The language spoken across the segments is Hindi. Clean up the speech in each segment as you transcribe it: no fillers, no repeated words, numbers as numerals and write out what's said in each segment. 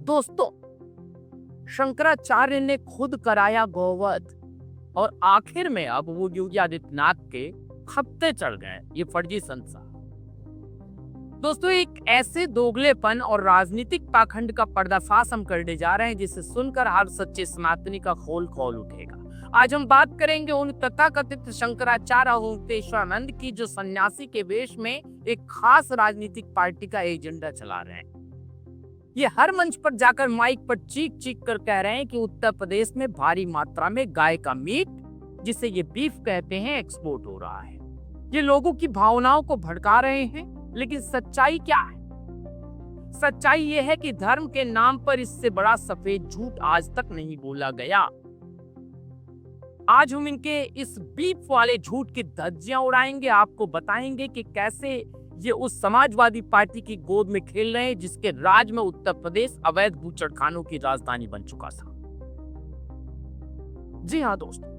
दोस्तों, शंकराचार्य ने खुद कराया गौवध और आखिर में अब वो योगी आदित्यनाथ के खप्ते चढ़ गए ये फर्जी संसार। दोस्तों, एक ऐसे दोगलेपन और राजनीतिक पाखंड का पर्दाफाश हम करने जा रहे हैं जिसे सुनकर हर सच्चे सनातनी का खोल खोल उठेगा। आज हम बात करेंगे उन तथाकथित शंकराचार्य अवधूतेश्वरानंद की जो सन्यासी के वेश में एक खास राजनीतिक पार्टी का एजेंडा चला रहे हैं। ये हर मंच पर जाकर माइक पर चीख चीख कर कह रहे हैं कि उत्तर प्रदेश में भारी मात्रा में गाय का मीट, जिसे ये बीफ कहते हैं, एक्सपोर्ट हो रहा है। ये लोगों की भावनाओं को भड़का रहे हैं, लेकिन सच्चाई क्या है? सच्चाई ये है कि धर्म के नाम पर इससे बड़ा सफेद झूठ आज तक नहीं बोला गया। आज हम इनके इस बीफ वाले झूठ की धज्जियां उड़ाएंगे, आपको बताएंगे कि कैसे ये उस समाजवादी पार्टी की गोद में खेल रहे हैं जिसके राज में उत्तर प्रदेश अवैध बूचड़खानों की राजधानी बन चुका था। जी हाँ दोस्तों,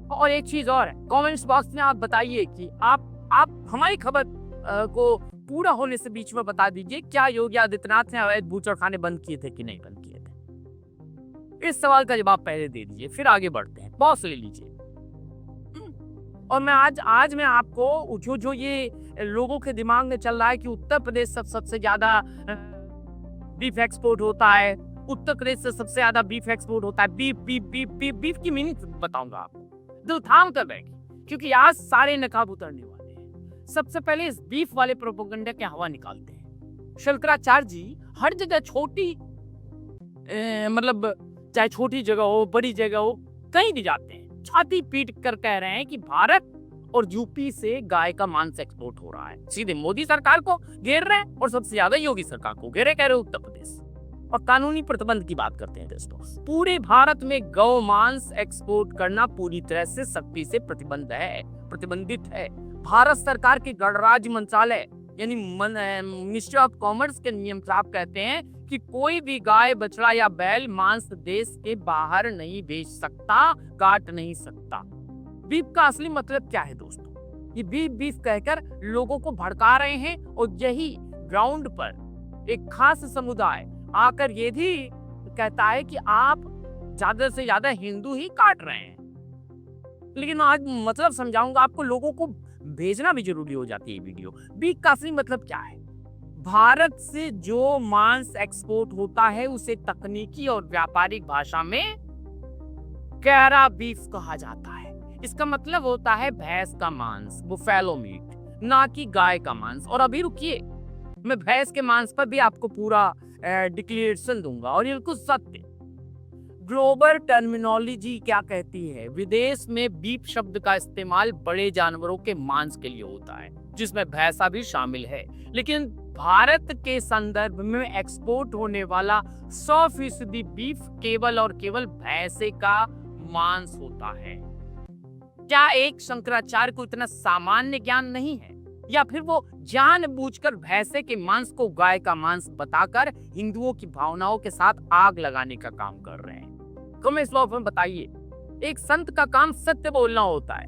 और एक चीज और है, कमेंट्स बॉक्स में आप बताइए कि आप हमारी खबर को पूरा होने से बीच में बता दीजिए, क्या योगी आदित्यनाथ ने अवैध बूचड़खाने बंद किए थे कि नहीं बंद किए थे? इस सवाल का जवाब पहले दे दीजिए, फिर आगे बढ़ते हैं। पॉज ले लीजिए। और मैं आज मैं आपको जो ये लोगों के दिमाग में चल रहा है कि उत्तर प्रदेश सबसे ज्यादा बीफ एक्सपोर्ट होता है, उत्तर प्रदेश से सबसे ज्यादा बीफ एक्सपोर्ट होता है, beef beef beef beef beef की मीनिंग बताऊंगा आपको। दिल थाम कर बैठिए, क्योंकि आज सारे नकाब उतरने वाले हैं। सबसे पहले इस बीफ वाले प्रोपेगेंडा की हवा निकालते हैं। शंकराचार्य जी हर जगह छोटी मतलब चाहे छोटी जगह हो बड़ी जगह हो, कहीं भी जाते हैं, छाती पीट कर कह रहे हैं कि भारत और यूपी से गाय का मांस एक्सपोर्ट हो रहा है। सीधे मोदी सरकार को घेर रहे हैं और सबसे ज्यादा योगी सरकार को घेरे कह रहे उत्तर प्रदेश। और कानूनी प्रतिबंध की बात करते हैं दोस्तों। पूरे भारत में गौ मांस एक्सपोर्ट करना पूरी तरह से सख्ती से प्रतिबंधित है। भारत सरकार के गणराज्य मंत्रालय यानी मिनिस्ट्री ऑफ कॉमर्स के नियम साफ कहते हैं कि कोई भी गाय, बछड़ा या बैल मांस देश के बाहर नहीं बेच सकता, काट नहीं सकता। बीफ का असली मतलब क्या है दोस्तों? ये बीफ बीफ कहकर लोगों को भड़का रहे हैं और यही ग्राउंड पर एक खास समुदाय आकर ये भी कहता है कि आप ज्यादा से ज्यादा हिंदू ही काट रहे हैं। लेकिन आज मतलब समझाऊंगा आपको, लोगों को भेजना भी जरूरी हो जाती है वीडियो। बीफ का असली मतलब क्या है? भारत से जो मांस एक्सपोर्ट होता है उसे तकनीकी और व्यापारिक भाषा में कैरा बीफ कहा जाता है। इसका मतलब होता है भैंस का मांस, बुफेलो मीट, ना कि गाय का मांस। और अभी रुकिए, मैं भैंस के मांस पर भी आपको पूरा डिक्लेरेशन दूंगा और ये बिल्कुल सत्य। ग्लोबल टर्मिनोलॉजी क्या कहती है? विदेश में बीफ शब्द का इस्तेमाल बड़े जानवरों के मांस के लिए होता है, जिसमें भैंसा भी शामिल है। लेकिन भारत के संदर्भ में एक्सपोर्ट होने वाला 100% बीफ केवल और केवल भैंसे का मांस होता है। क्या एक शंकराचार्य को इतना सामान्य ज्ञान नहीं है, या फिर वो जानबूझकर भैंसे के मांस को गाय का मांस बताकर हिंदुओं की भावनाओं के साथ आग लगाने का काम कर रहे हैं? कमेंट बॉक्स में बताइए। एक संत का काम सत्य बोलना होता है,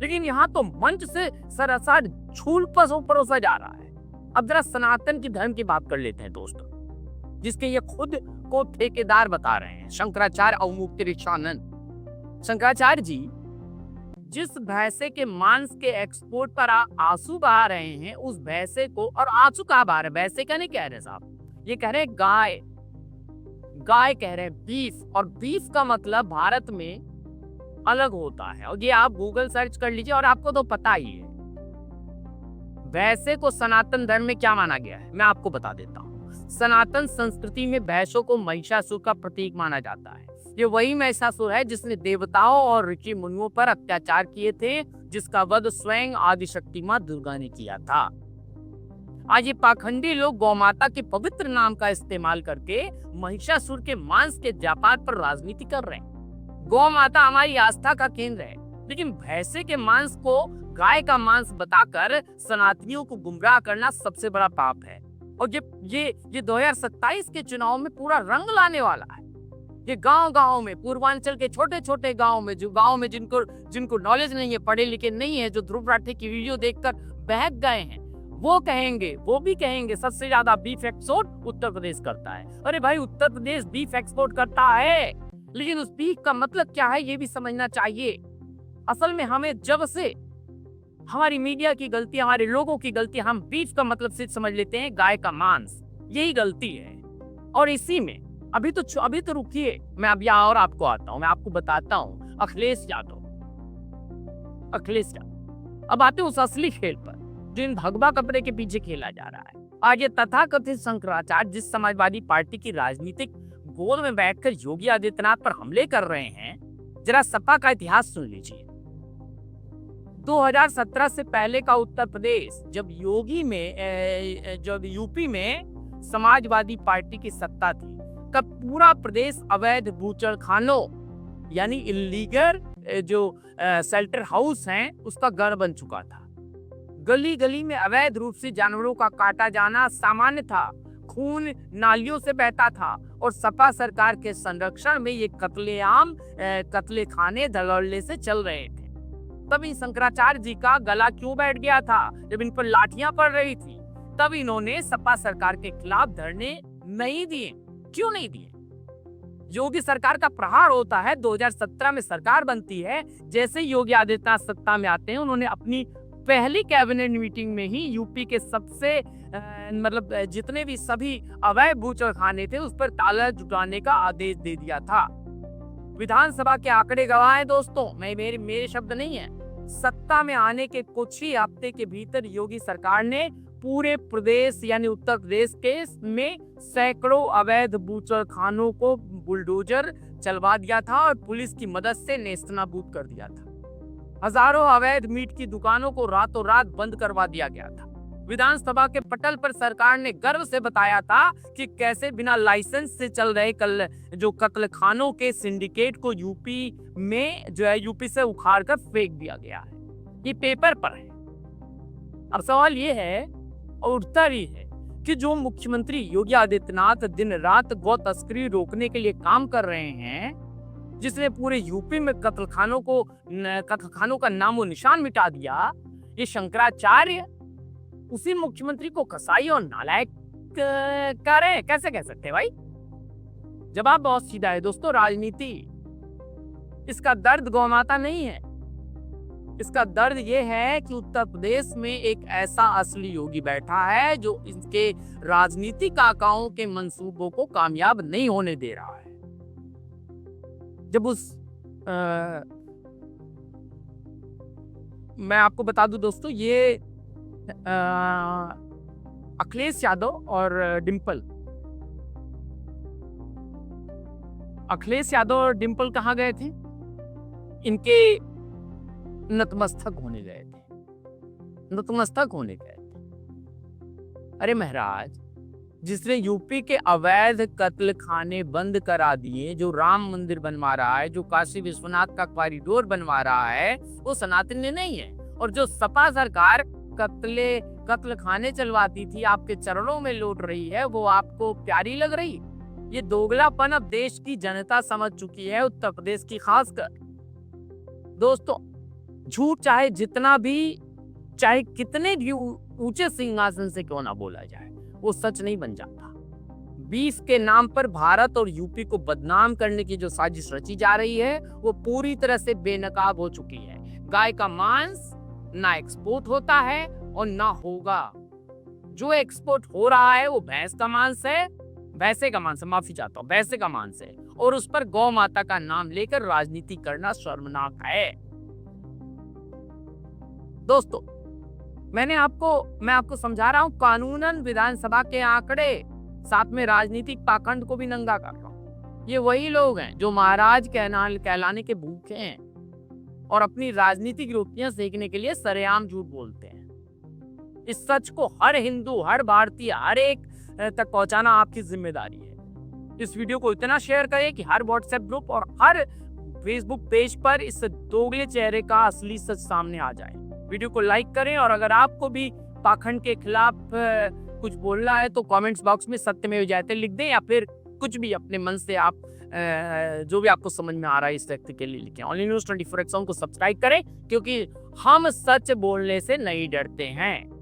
लेकिन यहाँ तो मंच से सरासर झूठ परोसा जा रहा है। अब जरा सनातन की धर्म की बात कर लेते हैं दोस्तों, जिसके ये खुद को ठेकेदार बता रहे हैं, शंकराचार्य अवधूतेश्वरानंद। शंकराचार्य जी जिस भैंसे के मांस के एक्सपोर्ट पर आंसू बहा रहे हैं, उस भैंसे को, और आंसू कहाँ बहा रहे हैं, भैंसे का नहीं कह रहे साहब, ये कह रहे हैं गाय कह रहे हैं बीफ। और बीफ का मतलब भारत में अलग होता है, और ये आप गूगल सर्च कर लीजिए और आपको तो पता ही है। भैंसे को सनातन धर्म में क्या माना गया है, मैं आपको बता देता हूँ। सनातन संस्कृति में भैंसों को महिषासुर का प्रतीक माना जाता है। ये वही महिषासुर है जिसने देवताओं और ऋषि मुनियों पर अत्याचार किए थे, जिसका वध स्वयं आदिशक्ति मां दुर्गा ने किया था। आज ये पाखंडी लोग गौमाता के पवित्र नाम का इस्तेमाल करके महिषासुर के मांस के व्यापार पर राजनीति कर रहे हैं। गौमाता हमारी आस्था का केंद्र है, लेकिन भैंसे के मांस को गाय का मांस बताकर सनातनियों को गुमराह करना सबसे बड़ा पाप है। और ये 2027 के चुनाव में पूरा रंग लाने वाला है। ये गांव में, पूर्वांचल के छोटे छोटे गांव में जिनको नॉलेज नहीं है, पढ़े लिखे नहीं है, जो ध्रुव राठे की वीडियो देखकर बहक गए हैं, वो भी कहेंगे सबसे ज्यादा बीफ एक्सपोर्ट उत्तर प्रदेश करता है। अरे भाई, उत्तर प्रदेश बीफ एक्सपोर्ट करता है, लेकिन उस बीफ का मतलब क्या है ये भी समझना चाहिए। असल में हमें जब से हमारी मीडिया की गलती, हमारे लोगों की गलती, हम बीफ का मतलब सिर्फ समझ लेते हैं गाय का मांस, यही गलती है। और इसी में अभी तो रुकिए, मैं अब यहाँ और आपको आता हूँ, मैं आपको बताता हूँ अखिलेश यादव। अब आते हैं उस असली खेल पर जो इन भगवा कपड़े के पीछे खेला जा रहा है। आज ये तथाकथित शंकराचार्य जिस समाजवादी पार्टी की राजनीतिक गोद में बैठकर योगी आदित्यनाथ पर हमले कर रहे हैं, जरा सपा का इतिहास सुन लीजिए। 2017 से पहले का उत्तर प्रदेश, जब यूपी में समाजवादी पार्टी की सत्ता थी, तब पूरा प्रदेश अवैध बूचड़खानों यानी इलीगल जो शेल्टर हाउस हैं उसका गढ़ बन चुका था। गली गली में अवैध रूप से जानवरों का काटा जाना सामान्य था, खून नालियों से बहता था और सपा सरकार के संरक्षण में ये कत्ले खाने धड़ल्ले से चल रहे थे। तभी शंकराचार्य जी का गला क्यों बैठ गया था? जब इन पर लाठियां पड़ रही थी तब इन्होंने सपा सरकार के खिलाफ धरने नहीं दिए। क्यों नहीं दिए? योगी सरकार का प्रहार होता है, 2017 में सरकार बनती है, जैसे योगी आदित्यनाथ सत्ता में आते हैं, उन्होंने अपनी पहली कैबिनेट मीटिंग में ही यूपी के सबसे जितने भी सभी अवैध बूचड़खाने थे उस पर ताला जुटाने का आदेश दे दिया था। विधानसभा के आंकड़े गवाह हैं दोस्तों, मेरे शब्द नहीं है। सत्ता में आने के कुछ ही हफ्ते के भीतर योगी सरकार ने पूरे प्रदेश यानी उत्तर प्रदेश के में सैकड़ों अवैध बूचड़खानों को बुलडोजर चलवा दिया था और पुलिस की मदद से नेस्तनाबूद कर दिया था। हजारों अवैध मीट की दुकानों को रातों रात बंद करवा दिया गया था। विधानसभा के पटल पर सरकार ने गर्व से बताया था कि कैसे बिना लाइसेंस से चल रहे कत्लखानों के सिंडिकेट को यूपी से उखाड़ कर फेंक दिया गया है। ये पेपर पर है। अब सवाल ये है और उत्तर ही है कि जो मुख्यमंत्री योगी आदित्यनाथ दिन रात गौ तस्करी रोकने के लिए काम कर रहे हैं, जिसने पूरे यूपी में कत्लखानों का नामो निशान मिटा दिया, ये शंकराचार्य उसी मुख्यमंत्री को कसाई और नालायक कह रहे हैं। कैसे कह सकते हैं भाई? जवाब बहुत सीधा है दोस्तों, राजनीति। इसका दर्द गौमाता नहीं है, इसका दर्द ये है कि उत्तर प्रदेश में एक ऐसा असली योगी बैठा है जो इसके राजनीतिक आकाओं के मंसूबों को कामयाब नहीं होने दे रहा है। जब मैं आपको बता दूं दोस्तों, ये अखिलेश यादव और डिंपल कहाँ गए थे? इनके नतमस्तक होने गए थे। अरे महाराज, जिसने यूपी के अवैध कत्ल खाने बंद करा दिए, जो राम मंदिर बनवा रहा है, जो काशी विश्वनाथ का कॉरिडोर बनवा रहा है, वो सनातनी नहीं है। और जो सपा सरकार कत्ल खाने चलवाती थी, आपके चरणों में लौट रही है, वो आपको प्यारी लग रही? ये दोगलापन अब देश की जनता समझ चुकी है, उत्तर प्रदेश की खासकर। दोस्तों, झूठ चाहे कितने भी ऊंचे सिंहासन से क्यों ना बोला जाए, वो सच नहीं बन जाता। बीफ के नाम पर भारत और यूपी को बदनाम करने की जो साजिश रची जा रही है, वो पूरी तरह से बेनकाब हो चुकी है। गाय का मांस ना एक्सपोर्ट होता है और ना होगा। जो एक्सपोर्ट हो रहा है वो भैंसे का मांस है, और उस पर गौ माता का नाम लेकर राजनीति करना शर्मनाक है। दोस्तों, मैं आपको समझा रहा हूं, कानूनन विधानसभा के आंकड़े, साथ में राजनीतिक पाखंड को भी नंगा कर रहा हूं। ये वही लोग हैं जो महाराज कहलाने के भूखे हैं और अपनी राजनीतिक रोटियां सेकने के लिए सरेआम झूठ बोलते हैं। इस सच को हर हिंदू, हर भारतीय, हर एक तक पहुंचाना आपकी जिम्मेदारी है। इस वीडियो को इतना शेयर करें कि हर व्हाट्सएप ग्रुप और हर फेसबुक पेज पर इस दोगले चेहरे का असली सच सामने आ जाए। वीडियो को लाइक करें और अगर आपको भी पाखंड के खिलाफ कुछ बोलना है तो कमेंट्स बॉक्स में सत्यमेव जयते लिख दें, या फिर कुछ भी अपने मन से आप जो भी आपको समझ में आ रहा है इस व्यक्ति के लिए लिखें। ओनली न्यूज़ 24x को सब्सक्राइब करें, क्योंकि हम सच बोलने से नहीं डरते हैं।